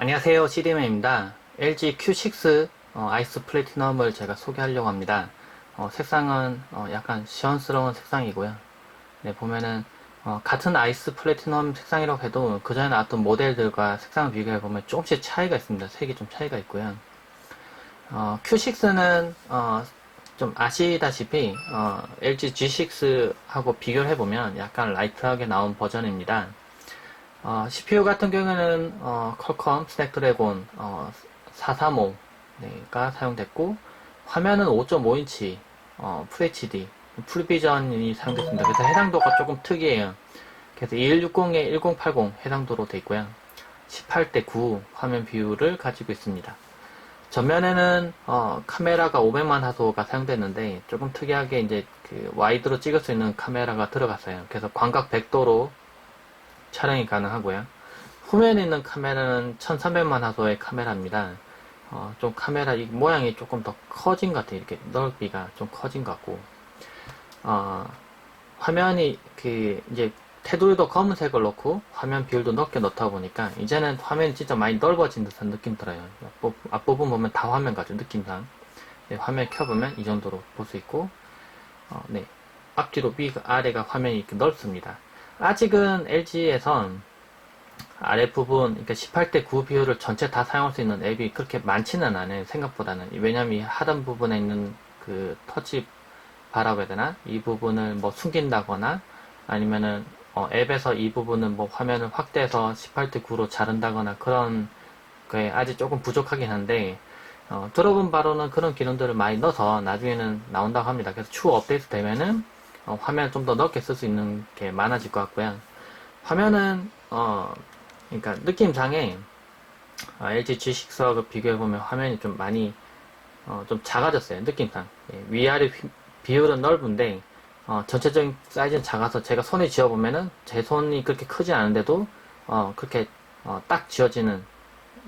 안녕하세요. CD맨입니다. LG Q6 아이스 플래티넘을 제가 소개하려고 합니다. 색상은 약간 시원스러운 색상이고요. 네, 보면은 같은 아이스 플래티넘 색상이라고 해도 그 전에 나왔던 모델들과 색상을 비교해보면 조금씩 차이가 있습니다. 색이 좀 차이가 있고요. Q6는 좀 아시다시피 LG G6하고 비교를 해보면 약간 라이트하게 나온 버전입니다. CPU 같은 경우에는 퀄컴 스냅드래곤 435가 사용됐고, 화면은 5.5인치 FHD 풀비전이 사용됐습니다. 그래서 해상도가 조금 특이해요. 그래서 2160에 1080 해상도로 되어 있고요. 18대 9 화면 비율을 가지고 있습니다. 전면에는 카메라가 500만 화소가 사용됐는데, 조금 특이하게 이제 그 와이드로 찍을 수 있는 카메라가 들어갔어요. 그래서 광각 100도로 촬영이 가능하고요. 후면에 있는 카메라는 1300만 화소의 카메라입니다. 좀 카메라 모양이 조금 더 커진 것 같아요. 이렇게 넓이가 좀 커진 것 같고, 화면이 이제 테두리도 검은색을 넣고 화면 비율도 넓게 넣다 보니까 이제는 화면이 진짜 많이 넓어진 듯한 느낌 들어요. 앞부분 보면 다 화면 같죠, 느낌상. 네, 화면 켜보면 이 정도로 볼 수 있고, 네. 앞뒤로 아래가 화면이 이렇게 넓습니다. 아직은 LG에선 아랫부분, 그러니까 18대 9 비율을 전체 다 사용할 수 있는 앱이 그렇게 많지는 않아요, 생각보다는. 왜냐면 이 하단 부분에 있는 그 터치 바라고 해야 되나? 이 부분을 뭐 숨긴다거나, 아니면은, 앱에서 이 부분은 뭐 화면을 확대해서 18대 9로 자른다거나 그런 게 아직 조금 부족하긴 한데, 들어본 바로는 그런 기능들을 많이 넣어서 나중에는 나온다고 합니다. 그래서 추후 업데이트 되면은, 화면을 좀 더 넓게 쓸 수 있는 게 많아질 것 같고요. 화면은, 그러니까 느낌상에 LG G6하고 비교해보면 화면이 좀 많이 좀 작아졌어요. 느낌상. 예, 위아래 비율은 넓은데 전체적인 사이즈는 작아서 제가 손에 쥐어보면은 제 손이 그렇게 크지 않은데도 그렇게 딱 쥐어지는,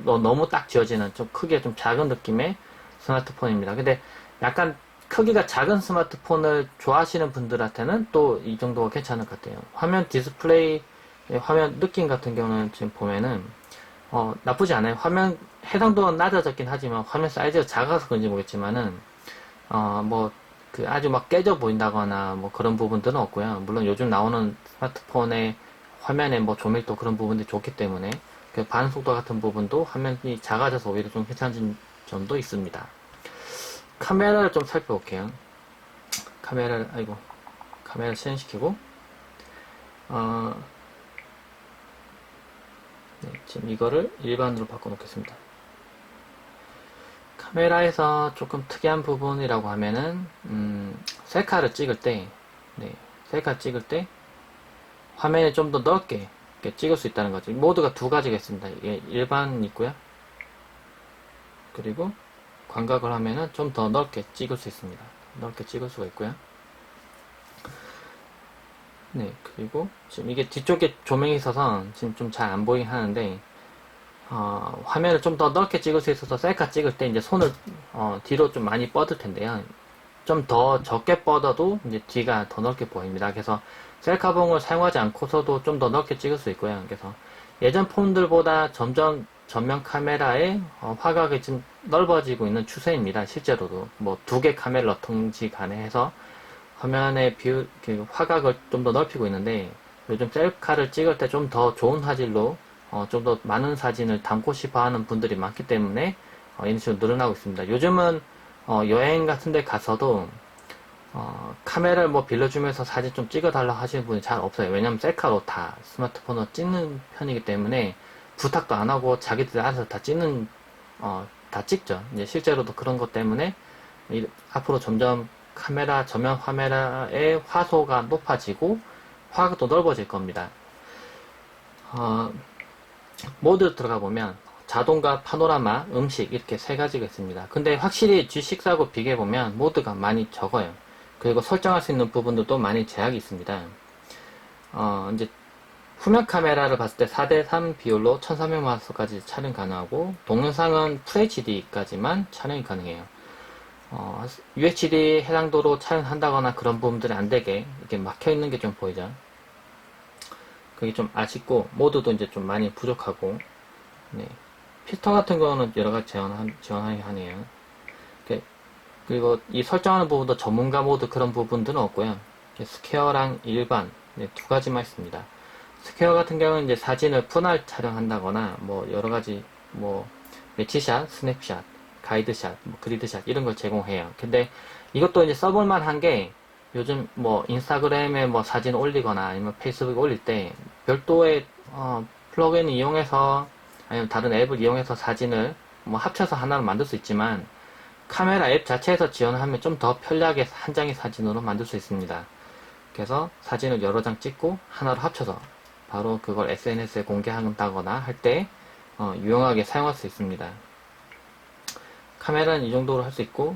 너무 딱 쥐어지는 좀 크기가 좀 작은 느낌의 스마트폰입니다. 근데 약간 크기가 작은 스마트폰을 좋아하시는 분들한테는 또 이 정도가 괜찮을 것 같아요. 화면 디스플레이, 화면 느낌 같은 경우는 지금 보면은 나쁘지 않아요. 화면 해상도는 낮아졌긴 하지만 화면 사이즈가 작아서 그런지 모르겠지만은 뭐 그 아주 막 깨져 보인다거나 뭐 그런 부분들은 없고요. 물론 요즘 나오는 스마트폰의 화면의 뭐 조밀도 그런 부분들이 좋기 때문에 그 반응 속도 같은 부분도 화면이 작아져서 오히려 좀 괜찮은 점도 있습니다. 카메라를 좀 살펴볼게요. 카메라를 실행시키고 네, 지금 이거를 일반으로 바꿔놓겠습니다. 카메라에서 조금 특이한 부분이라고 하면은 셀카를 찍을 때, 네, 셀카 찍을 때 화면에 좀 더 넓게 찍을 수 있다는 거죠. 모드가 두 가지가 있습니다. 이게 일반이 있고요. 그리고 광각을 하면은 좀 더 넓게 찍을 수 있습니다. 넓게 찍을 수가 있고요. 네, 그리고 지금 이게 뒤쪽에 조명이 있어서 지금 좀 잘 안 보이긴 하는데, 화면을 좀 더 넓게 찍을 수 있어서 셀카 찍을 때 이제 손을 뒤로 좀 많이 뻗을 텐데요. 좀 더 적게 뻗어도 이제 뒤가 더 넓게 보입니다. 그래서 셀카봉을 사용하지 않고서도 좀 더 넓게 찍을 수 있고요. 그래서 예전 폰들보다 점점 전면 카메라의 화각이 좀 넓어지고 있는 추세입니다. 실제로도 뭐 두 개 카메라를 넣든지 간에 해서 화면의 비율, 그 화각을 좀 더 넓히고 있는데, 요즘 셀카를 찍을 때 좀 더 좋은 화질로 좀 더 많은 사진을 담고 싶어 하는 분들이 많기 때문에 이런 식으로 늘어나고 있습니다. 요즘은 여행 같은 데 가서도 카메라를 뭐 빌려주면서 사진 좀 찍어달라고 하시는 분이 잘 없어요. 왜냐면 셀카로 다 스마트폰으로 찍는 편이기 때문에 부탁도 안 하고 자기들 알아서 다 다 찍죠. 이제 실제로도 그런 것 때문에 앞으로 점점 전면 카메라의 화소가 높아지고 화각도 넓어질 겁니다. 모드 들어가 보면 자동과 파노라마, 음식 이렇게 세 가지가 있습니다. 근데 확실히 G6하고 비교해 보면 모드가 많이 적어요. 그리고 설정할 수 있는 부분들도 많이 제약이 있습니다. 이제 후면 카메라를 봤을 때 4대3 비율로 1300만화소까지 촬영 가능하고, 동영상은 FHD까지만 촬영이 가능해요. UHD 해상도로 촬영한다거나 그런 부분들이 안 되게 이렇게 막혀 있는 게 좀 보이죠. 그게 좀 아쉽고, 모드도 이제 좀 많이 부족하고, 네. 피스터 같은 경우는 여러 가지 지원하긴 하네요. 그리고 이 설정하는 부분도 전문가 모드 그런 부분들은 없고요. 스퀘어랑 일반 두 가지만 있습니다. 스퀘어 같은 경우는 이제 사진을 분할 촬영한다거나 뭐 여러 가지 뭐 매치샷, 스냅샷, 가이드샷, 뭐 그리드샷 이런 걸 제공해요. 근데 이것도 이제 써볼만 한 게 요즘 뭐 인스타그램에 뭐 사진 올리거나 아니면 페이스북에 올릴 때 별도의 플러그인을 이용해서 아니면 다른 앱을 이용해서 사진을 뭐 합쳐서 하나로 만들 수 있지만 카메라 앱 자체에서 지원하면 좀 더 편리하게 한 장의 사진으로 만들 수 있습니다. 그래서 사진을 여러 장 찍고 하나로 합쳐서 바로 그걸 SNS에 공개한다거나 할 때 유용하게 사용할 수 있습니다. 카메라는 이 정도로 할 수 있고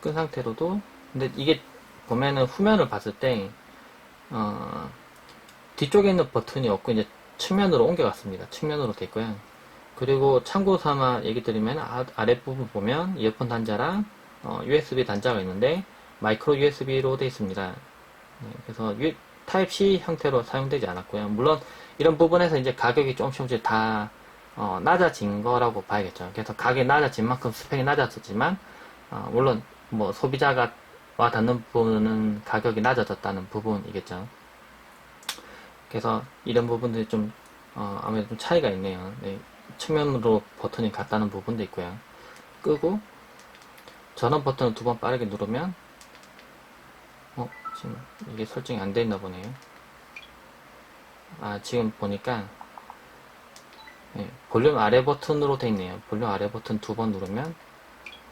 끈 상태로도 근데 이게 보면은 후면을 봤을 때 뒤쪽에 있는 버튼이 없고 이제 측면으로 옮겨갔습니다. 측면으로 돼 있고요. 그리고 참고 삼아 얘기 드리면 아랫부분 보면 이어폰 단자랑 USB 단자가 있는데 마이크로 USB로 되어 있습니다. 그래서 타입C 형태로 사용되지 않았고요. 물론 이런 부분에서 이제 가격이 조금씩 다 낮아진 거라고 봐야겠죠. 그래서 가격이 낮아진 만큼 스펙이 낮아졌지만 물론 뭐 소비자가 와 닿는 부분은 가격이 낮아졌다는 부분이겠죠. 그래서 이런 부분들이 좀 아무래도 좀 차이가 있네요. 네, 측면으로 버튼이 같다는 부분도 있고요. 끄고 전원 버튼을 두 번 빠르게 누르면 지금 이게 설정이 안 돼 있나 보네요. 지금 보니까 네, 볼륨 아래 버튼으로 돼 있네요. 볼륨 아래 버튼 두 번 누르면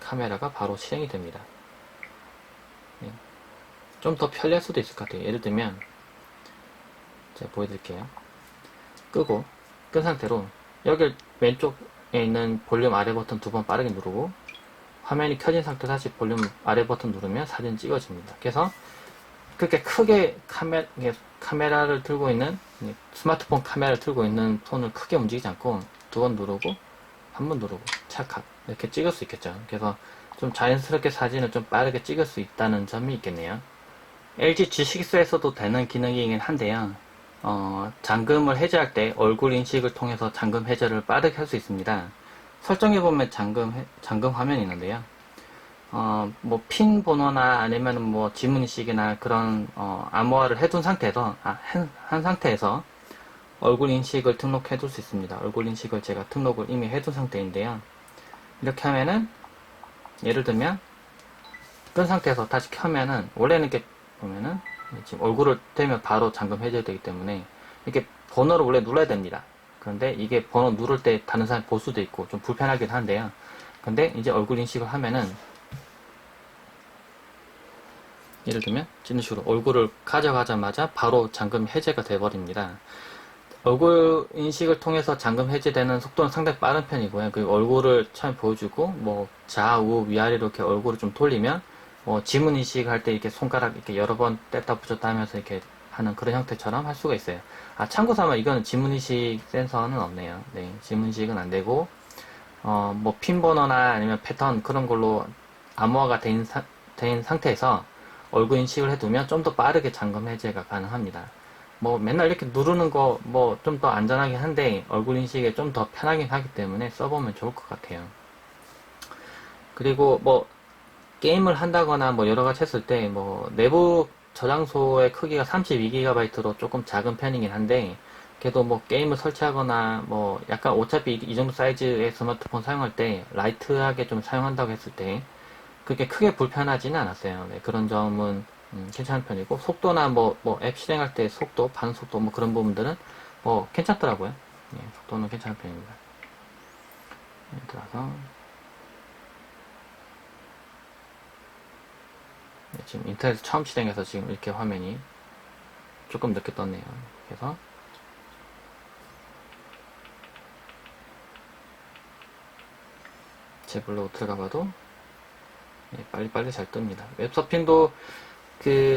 카메라가 바로 실행이 됩니다. 네, 좀 더 편리할 수도 있을 것 같아요. 예를 들면 제가 보여드릴게요. 끄고 끈 상태로 여기 왼쪽에 있는 볼륨 아래 버튼 두 번 빠르게 누르고 화면이 켜진 상태 다시 볼륨 아래 버튼 누르면 사진 찍어집니다. 그래서 그렇게 크게 카메라를 들고 있는 스마트폰 카메라를 들고 있는 폰을 크게 움직이지 않고 두 번 누르고 한 번 누르고 찰칵 이렇게 찍을 수 있겠죠. 그래서 좀 자연스럽게 사진을 좀 빠르게 찍을 수 있다는 점이 있겠네요. LG G6에서도 되는 기능이긴 한데요. 잠금을 해제할 때 얼굴 인식을 통해서 잠금 해제를 빠르게 할 수 있습니다. 설정해보면 잠금 화면이 있는데요. 뭐, 핀 번호나 아니면 뭐, 지문 인식이나 그런, 암호화를 해둔 상태에서, 한 상태에서 얼굴 인식을 등록해둘 수 있습니다. 얼굴 인식을 제가 등록을 이미 해둔 상태인데요. 이렇게 하면은, 예를 들면, 끈 상태에서 다시 켜면은, 원래는 이렇게 보면은, 지금 얼굴을 대면 바로 잠금 해제되기 때문에, 이렇게 번호를 원래 눌러야 됩니다. 그런데 이게 번호 누를 때 다른 사람이 볼 수도 있고, 좀 불편하긴 한데요. 근데 이제 얼굴 인식을 하면은, 예를 들면 이런 식으로 얼굴을 가져가자마자 바로 잠금 해제가 돼버립니다. 얼굴 인식을 통해서 잠금 해제되는 속도는 상당히 빠른 편이고요. 그 얼굴을 처음에 보여주고 뭐 좌우 위아래로 이렇게 얼굴을 좀 돌리면 뭐 지문 인식할 때 이렇게 손가락 이렇게 여러 번 뗐다 붙였다 하면서 이렇게 하는 그런 형태처럼 할 수가 있어요. 참고 삼아 이거는 지문 인식 센서는 없네요. 네, 지문 인식은 안 되고 뭐 핀 번호나 아니면 패턴 그런 걸로 암호화가 된 상태에서 얼굴 인식을 해두면 좀 더 빠르게 잠금 해제가 가능합니다. 뭐 맨날 이렇게 누르는 거 뭐 좀 더 안전하긴 한데 얼굴 인식에 좀 더 편하긴 하기 때문에 써보면 좋을 것 같아요. 그리고 뭐 게임을 한다거나 뭐 여러 가지 했을 때 뭐 내부 저장소의 크기가 32GB로 조금 작은 편이긴 한데 그래도 뭐 게임을 설치하거나 뭐 약간 어차피 이 정도 사이즈의 스마트폰 사용할 때 라이트하게 좀 사용한다고 했을 때 그렇게 크게 불편하지는 않았어요. 네, 그런 점은 괜찮은 편이고 속도나 뭐 앱 실행할 때 속도, 반응 속도 뭐 그런 부분들은 뭐 괜찮더라고요. 네, 속도는 괜찮은 편입니다. 네, 들어서 네, 지금 인터넷 처음 실행해서 지금 이렇게 화면이 조금 늦게 떴네요. 그래서 제 블로그 들어가봐도 네, 빨리빨리 잘 뜹니다. 웹서핑도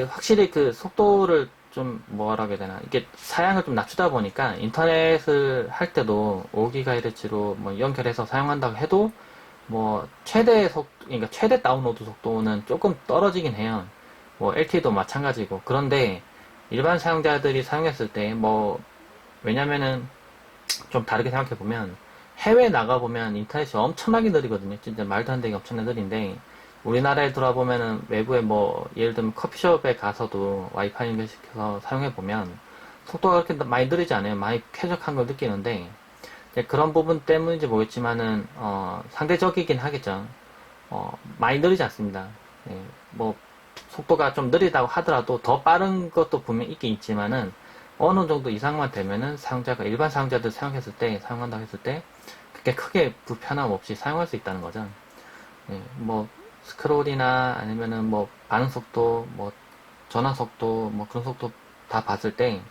확실히 속도를 좀 뭐라 해야 되나 이게 사양을 좀 낮추다 보니까 인터넷을 할 때도 5GHz로 뭐 연결해서 사용한다고 해도 뭐 그러니까 최대 다운로드 속도는 조금 떨어지긴 해요. 뭐 LTE도 마찬가지고 그런데 일반 사용자들이 사용했을 때 뭐 왜냐면은 좀 다르게 생각해 보면 해외 나가보면 인터넷이 엄청나게 느리거든요. 진짜 말도 안 되게 엄청나게 느린데, 우리나라에 돌아보면은 외부에 뭐, 예를 들면 커피숍에 가서도 와이파이 연결시켜서 사용해보면, 속도가 그렇게 많이 느리지 않아요. 많이 쾌적한 걸 느끼는데, 이제 그런 부분 때문인지 모르겠지만은, 상대적이긴 하겠죠. 많이 느리지 않습니다. 예, 뭐, 속도가 좀 느리다고 하더라도 더 빠른 것도 분명 있긴 있지만은, 어느 정도 이상만 되면은 사용자가, 일반 사용자들 사용한다고 했을 때, 그게 크게 불편함 없이 사용할 수 있다는 거죠. 예, 뭐, 스크롤이나 아니면은 뭐, 반응 속도, 뭐, 전환 속도, 뭐 그런 속도 다 봤을 때,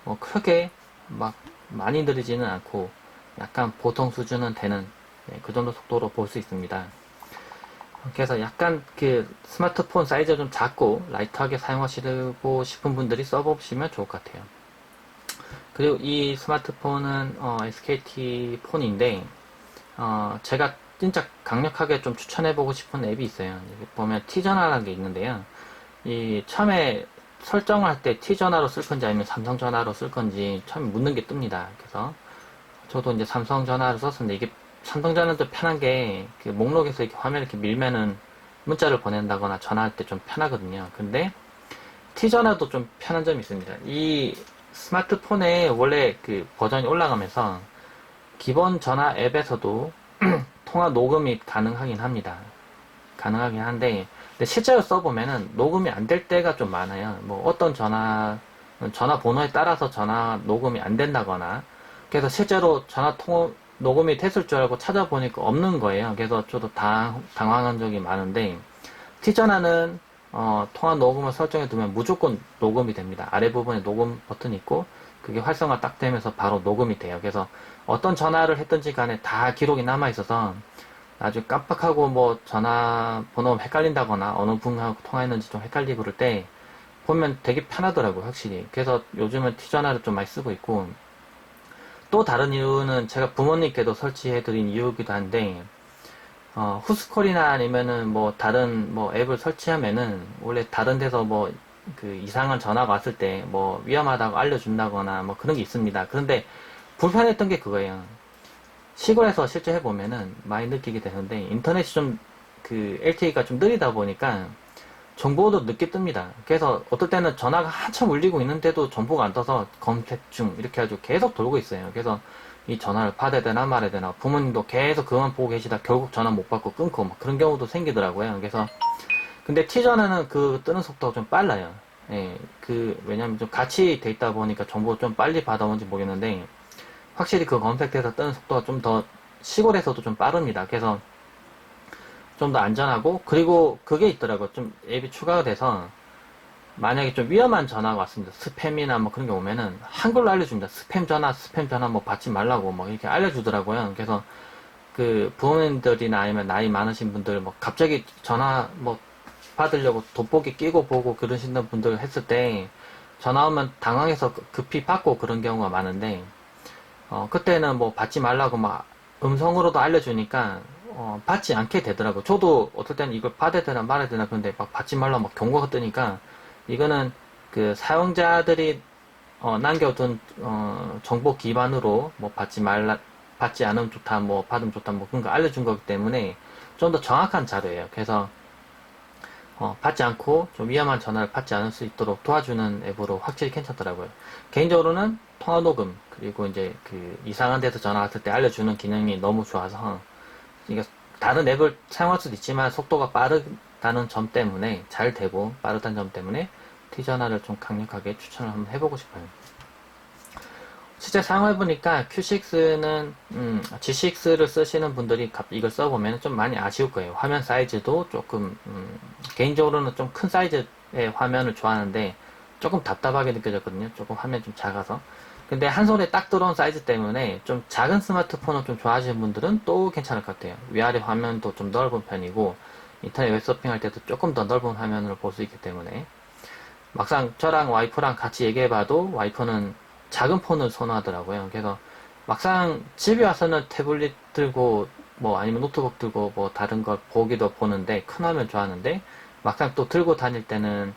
뭐, 크게 막 많이 느리지는 않고, 약간 보통 수준은 되는, 예, 그 정도 속도로 볼 수 있습니다. 그래서 약간 그 스마트폰 사이즈가 좀 작고, 라이트하게 사용하시고 싶은 분들이 써보시면 좋을 것 같아요. 그리고 이 스마트폰은 SKT 폰인데 제가 진짜 강력하게 좀 추천해보고 싶은 앱이 있어요. 여기 보면 T전화라는 게 있는데요. 이 처음에 설정을 할 때 T전화로 쓸 건지 아니면 삼성전화로 쓸 건지 처음에 묻는 게 뜹니다. 그래서 저도 이제 삼성전화를 썼었는데 이게 삼성전화는 좀 편한 게 그 목록에서 이렇게 화면 이렇게 밀면은 문자를 보낸다거나 전화할 때 좀 편하거든요. 근데 T전화도 좀 편한 점이 있습니다. 이 스마트폰에 원래 그 버전이 올라가면서 기본 전화 앱에서도 통화 녹음이 가능하긴 합니다. 가능하긴 한데, 근데 실제로 써보면은 녹음이 안 될 때가 좀 많아요. 뭐 어떤 전화 번호에 따라서 전화 녹음이 안 된다거나, 그래서 실제로 전화 녹음이 됐을 줄 알고 찾아보니까 없는 거예요. 그래서 저도 당황한 적이 많은데, T전화는 통화 녹음을 설정해 두면 무조건 녹음이 됩니다. 아래 부분에 녹음 버튼이 있고 그게 활성화 딱 되면서 바로 녹음이 돼요. 그래서 어떤 전화를 했든지 간에 다 기록이 남아 있어서 나중에 깜빡하고 뭐 전화번호 헷갈린다거나 어느 분하고 통화했는지 좀 헷갈리고 그럴 때 보면 되게 편하더라고요, 확실히. 그래서 요즘은 T전화를 좀 많이 쓰고 있고, 또 다른 이유는 제가 부모님께도 설치해드린 이유이기도 한데, 후스콜이나 아니면은 뭐 다른 뭐 앱을 설치하면은 원래 다른 데서 뭐 그 이상한 전화가 왔을 때 뭐 위험하다고 알려준다거나 뭐 그런 게 있습니다. 그런데 불편했던 게 그거예요. 시골에서 실제 해보면은 많이 느끼게 되는데 인터넷이 좀 그 LTE가 좀 느리다 보니까 정보도 늦게 뜹니다. 그래서 어떨 때는 전화가 한참 울리고 있는데도 정보가 안 떠서 검색 중 이렇게 해가지고 계속 돌고 있어요. 그래서 이 전화를 받아야 되나 말아야 되나 부모님도 계속 그것만 보고 계시다 결국 전화 못 받고 끊고 막 그런 경우도 생기더라고요. 그래서 근데 T전화는 그 뜨는 속도가 좀 빨라요. 예, 왜냐면 좀 같이 돼 있다 보니까 정보 좀 빨리 받아오는지 모르겠는데 확실히 그 검색돼서 뜨는 속도가 좀 더 시골에서도 좀 빠릅니다. 그래서 좀 더 안전하고 그리고 그게 있더라고요. 좀 앱이 추가가 돼서 만약에 좀 위험한 전화가 왔습니다. 스팸이나 뭐 그런 게 오면은 한글로 알려줍니다. 스팸 전화 뭐 받지 말라고 뭐 이렇게 알려주더라고요. 그래서 그 부모님들이나 아니면 나이 많으신 분들 뭐 갑자기 전화 뭐 받으려고 돋보기 끼고 보고 그러시는 분들 했을 때 전화 오면 당황해서 급히 받고 그런 경우가 많은데 그때는 뭐 받지 말라고 막 음성으로도 알려주니까 받지 않게 되더라고. 저도 어떨 때는 이걸 받아야 되나 말아야 되나 그런데 막 받지 말라고 막 경고가 뜨니까 이거는 그 사용자들이 남겨둔 정보 기반으로 뭐 받지 않으면 좋다, 뭐 받으면 좋다, 뭐 그런 거 알려준 거기 때문에 좀 더 정확한 자료예요. 그래서 받지 않고 좀 위험한 전화를 받지 않을 수 있도록 도와주는 앱으로 확실히 괜찮더라고요. 개인적으로는 통화 녹음 그리고 이제 그 이상한 데서 전화 왔을 때 알려주는 기능이 너무 좋아서 이게 다른 앱을 사용할 수도 있지만 속도가 빠르다는 점 때문에 잘 되고 빠르다는 점 때문에 T전화를 좀 강력하게 추천을 한번 해보고 싶어요. 실제 사용해보니까 Q6는 G6를 쓰시는 분들이 이걸 써보면 좀 많이 아쉬울 거예요. 화면 사이즈도 조금 개인적으로는 좀 큰 사이즈의 화면을 좋아하는데 조금 답답하게 느껴졌거든요. 조금 화면 좀 작아서. 근데 한 손에 딱 들어온 사이즈 때문에 좀 작은 스마트폰을 좀 좋아하시는 분들은 또 괜찮을 것 같아요. 위아래 화면도 좀 넓은 편이고 인터넷 웹서핑 할 때도 조금 더 넓은 화면으로 볼 수 있기 때문에 막상 저랑 와이프랑 같이 얘기해봐도 와이프는 작은 폰을 선호하더라고요. 그래서 막상 집에 와서는 태블릿 들고 뭐 아니면 노트북 들고 뭐 다른 걸 보기도 보는데 큰 화면 좋아하는데 막상 또 들고 다닐 때는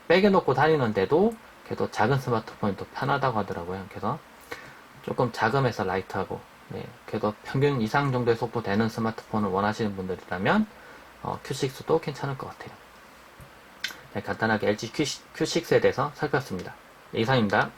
백에 놓고 다니는데도 그래도 작은 스마트폰이 더 편하다고 하더라고요. 그래서 조금 자금에서 라이트하고 네, 그래도 평균 이상 정도의 속도 되는 스마트폰을 원하시는 분들이라면 Q6도 괜찮을 것 같아요. 네, 간단하게 LG Q6에 대해서 살펴봤습니다. 네, 이상입니다.